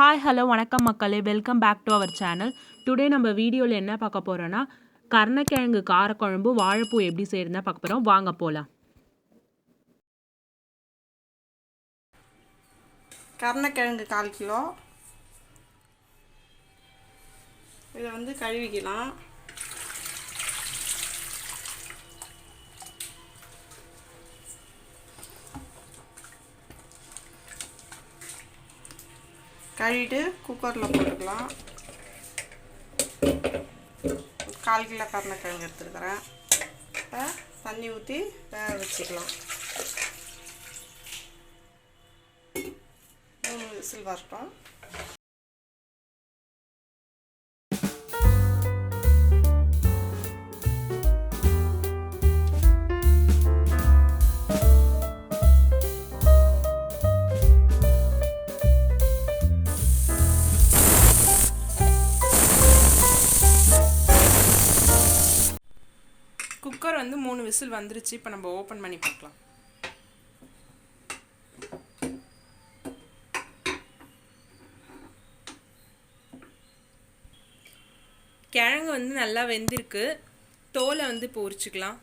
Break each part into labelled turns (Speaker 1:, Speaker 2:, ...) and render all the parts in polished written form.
Speaker 1: Hi hello வணக்கம் மக்களே, welcome back to our channel. Today நம்ம வீடியோவில் என்ன பார்க்க போகிறோன்னா, கருணக்கிழங்கு காரக்குழம்பு வாழைப்பூ எப்படி செய்யறதுனா பார்க்க போகிறோம். வாங்க போகலாம்.
Speaker 2: கருணக்கிழங்கு 1/4 கிலோ. இதை வந்து கழுவிக்கலாம். கழுவிட்டு குக்கரில் போட்டுக்கலாம். 1/4 கிலோ கருணக்கிழங்கு எடுத்துருக்கிறேன். இப்போ தண்ணி ஊற்றி வேக வச்சுக்கலாம். 3 விசில் வரட்டும். குக்கர் வந்து 3 விசில் வந்துருச்சு. இப்போ நம்ம ஓப்பன் பண்ணி பார்க்கலாம். கிழங்கு வந்து நல்லா வெந்திருக்கு. தோலை வந்து பொரிச்சுக்கலாம்.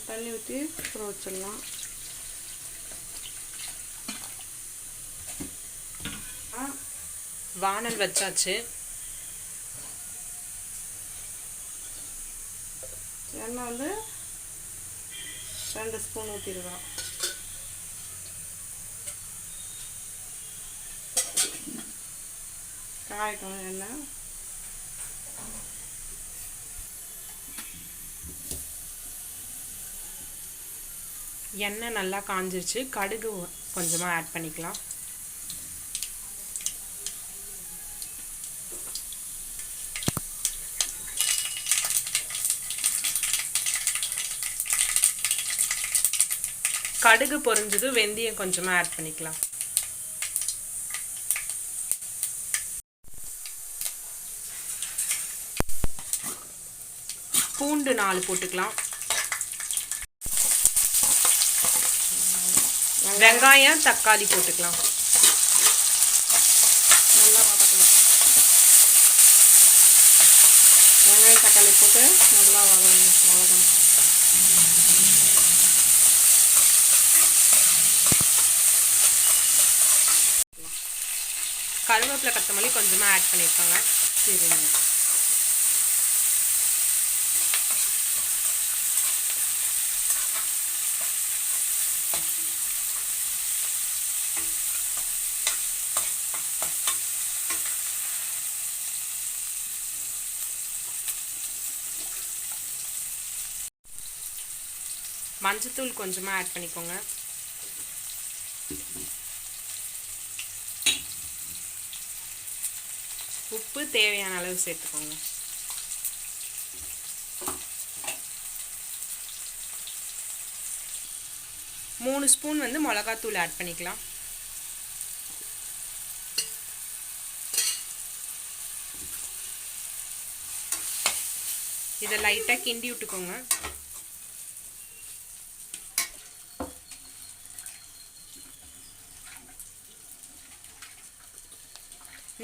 Speaker 2: தண்ணி ஊற்றி ஊற வச்சிடலாம். வானல் வச்சாச்சு. எண்ணெய் வந்து 2 ஸ்பூன் ஊற்றிருக்கோம். காயட்டும் எண்ணெய். எண்ணெய் நல்லா காஞ்சிருச்சு. கடுகு கொஞ்சமாக ஆட் பண்ணிக்கலாம். கடுகு பொரிஞ்சது வெந்தயம் கொஞ்சமாக ஆட் பண்ணிக்கலாம். பூண்டு 4 போட்டுக்கலாம். வெங்காயம் தக்காளி போட்டுக்கலாம். நல்லா வதக்கலாம். வெங்காயம் தக்காளி போட்டு நல்லா வதக்கணும். கருவேப்பிலை கொத்தமல்லி கொஞ்சமாக ஆட் பண்ணியிருக்காங்க. சரிங்க. மஞ்சத்தூள் கொஞ்சமாக ஆட் பண்ணிக்கோங்க. உப்பு தேவையான அளவு சேர்த்துக்கோங்க. மூணு ஸ்பூன் வந்து மிளகாத்தூள் ஆட் பண்ணிக்கலாம். இதை லைட்டாக கிண்டி விட்டுக்கோங்க.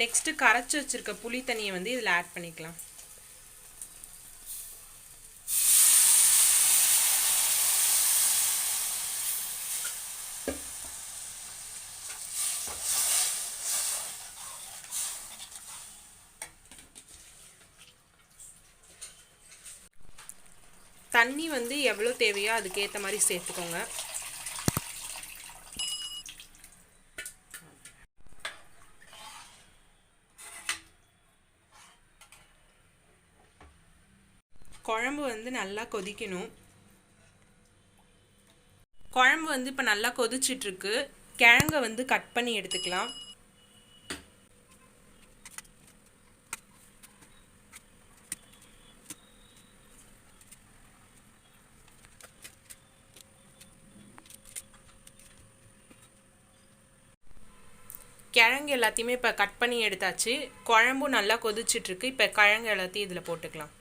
Speaker 2: நெக்ஸ்ட்டு கரைச்சி வச்சுருக்க புளி தண்ணியை வந்து இதில் ஆட் பண்ணிக்கலாம். தண்ணி வந்து எவ்வளோ தேவையோ அதுக்கேற்ற மாதிரி சேர்த்துக்கோங்க. குழம்பு வந்து நல்லா கொதிக்கணும். குழம்பு வந்து இப்போ நல்லா கொதிச்சிட்ருக்கு. கிழங்கை வந்து கட் பண்ணி எடுத்துக்கலாம்.
Speaker 1: கிழங்கு எல்லாத்தையுமே இப்போ கட் பண்ணி எடுத்தாச்சு. குழம்பும் நல்லா கொதிச்சிட்ருக்கு. இப்போ கிழங்கு எல்லாத்தையும் இதில் போட்டுக்கலாம்.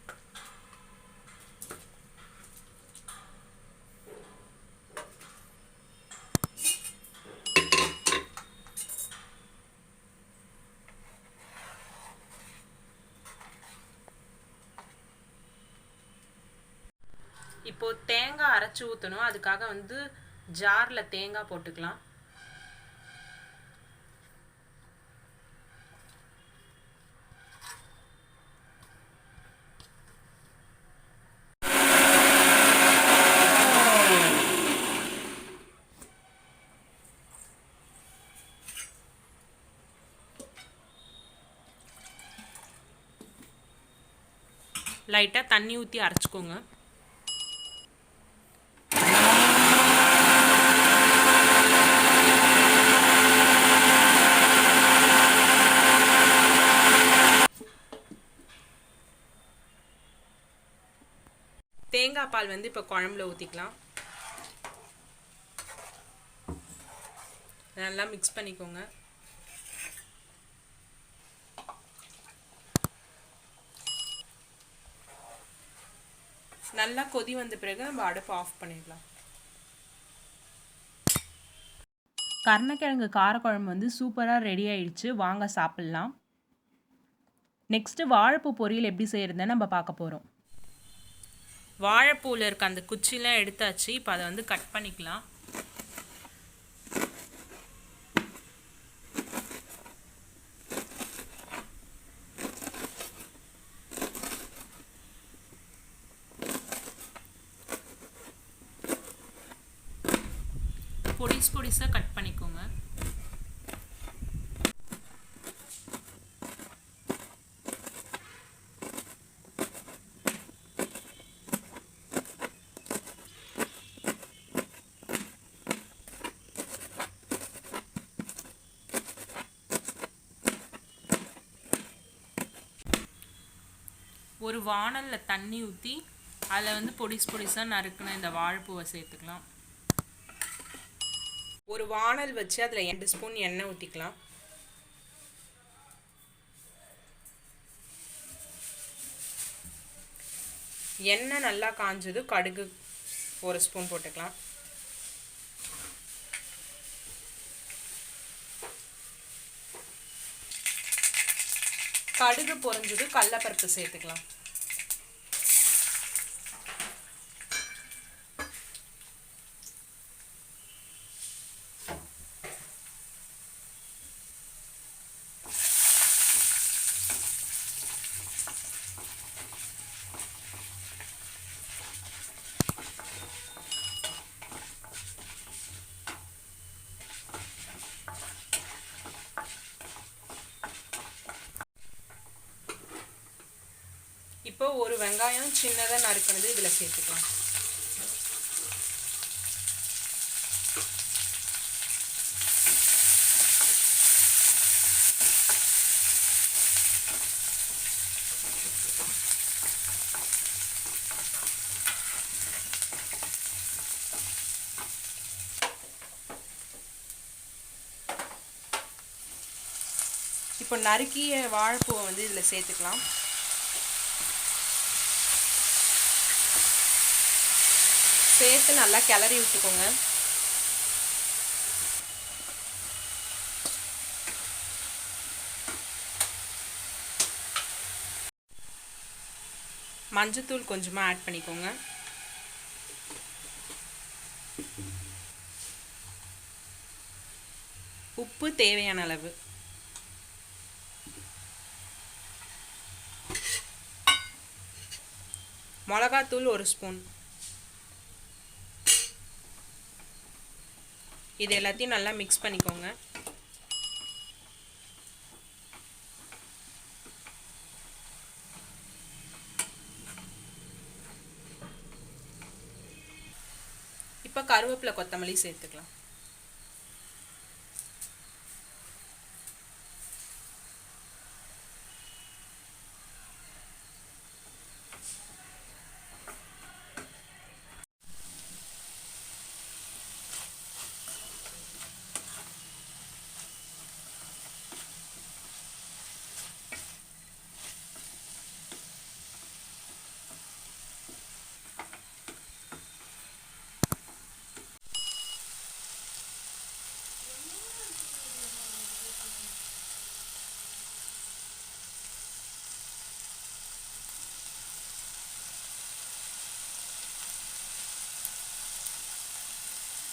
Speaker 1: இப்போ தேங்காய் அரைச்சி ஊற்றணும். அதுக்காக வந்து ஜாரில் தேங்காய் போட்டுக்கலாம். லைட்டாக தண்ணி ஊற்றி அரைச்சிக்கோங்க. தேங்காய் பால் வந்து இப்போ குழம்புல ஊற்றிக்கலாம். நல்லா மிக்ஸ் பண்ணிக்கோங்க. நல்லா கொதி வந்த பிறகு நம்ம அடுப்பு ஆஃப் பண்ணிடலாம். கருணைக்கிழங்கு காரக்குழம்பு வந்து சூப்பராக ரெடி ஆயிடுச்சு. வாங்க சாப்பிட்லாம். நெக்ஸ்ட்டு வாழைப்பூ பொரியல் எப்படி செய்கிறதுன்னு நம்ம பார்க்க போகிறோம். வாழைப்பூவில் இருக்க அந்த குச்சிலாம் எடுத்தாச்சு. இப்போ அதை வந்து கட் பண்ணிக்கலாம். பொடிசாக கட் பண்ணிக்கோங்க. ஒரு வாணலில் தண்ணி ஊற்றி அதில் வந்து பொடிசாக நறுக்குன இந்த வாழைப்பூவை சேர்த்துக்கலாம். ஒரு வாணல் வச்சு அதில் 2 ஸ்பூன் எண்ணெய் ஊற்றிக்கலாம். எண்ணெய் நல்லா காஞ்சது கடுகு 1 ஸ்பூன் போட்டுக்கலாம். கடுகு பொரிஞ்சது கடலைப்பருப்பு சேர்த்துக்கலாம். இப்போ ஒரு வெங்காயம் சின்னதாக நறுக்கினது இதில் சேர்த்துக்கலாம். இப்போ நறுக்கிய வாழைப்பூவை வந்து இதில் சேர்த்துக்கலாம். சேர்த்து நல்லா கிளறி விட்டுக்கோங்க. மஞ்சத்தூள் கொஞ்சமாக ஆட் பண்ணிக்கோங்க. உப்பு தேவையான அளவு. மிளகாத்தூள் 1 ஸ்பூன். இது எல்லாத்தையும் நல்லா மிக்ஸ் பண்ணிக்கோங்க. இப்போ கருவேப்பிலை கொத்தமல்லி சேர்த்துக்கலாம்.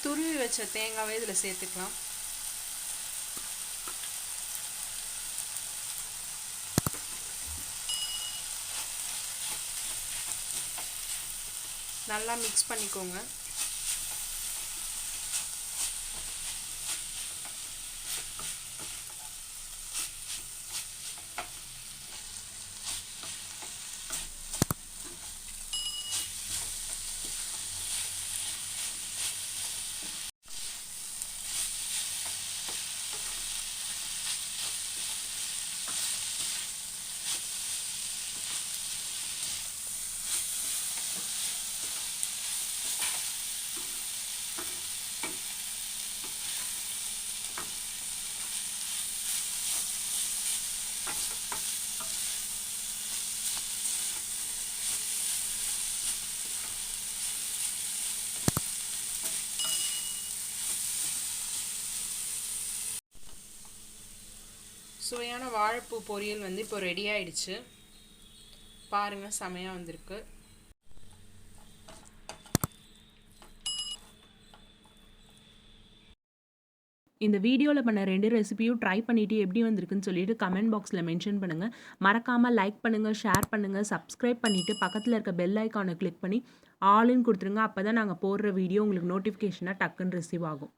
Speaker 1: துருவி வச்ச தேங்காவை இதில் சேர்த்துக்கலாம். நல்லா மிக்ஸ் பண்ணிக்கோங்க. சுவையான வாழைப்பூ பொரியல் வந்து இப்போ ரெடி ஆயிடுச்சு. பாருங்க, செமையா வந்திருக்கு. இந்த வீடியோவில் பண்ண 2 ரெசிபியும் ட்ரை பண்ணிவிட்டு எப்படி வந்திருக்குன்னு சொல்லிட்டு கமெண்ட் பாக்ஸில் மென்ஷன் பண்ணுங்கள். மறக்காமல் லைக் பண்ணுங்கள், ஷேர் பண்ணுங்கள், சப்ஸ்கிரைப் பண்ணிவிட்டு பக்கத்தில் இருக்க பெல் ஐக்கானை கிளிக் பண்ணி ஆல்னு கொடுத்துருங்க. அப்போ தான் நாங்கள் போடுற வீடியோ உங்களுக்கு நோட்டிஃபிகேஷனாக டக்குன்னு ரிசீவ் ஆகும்.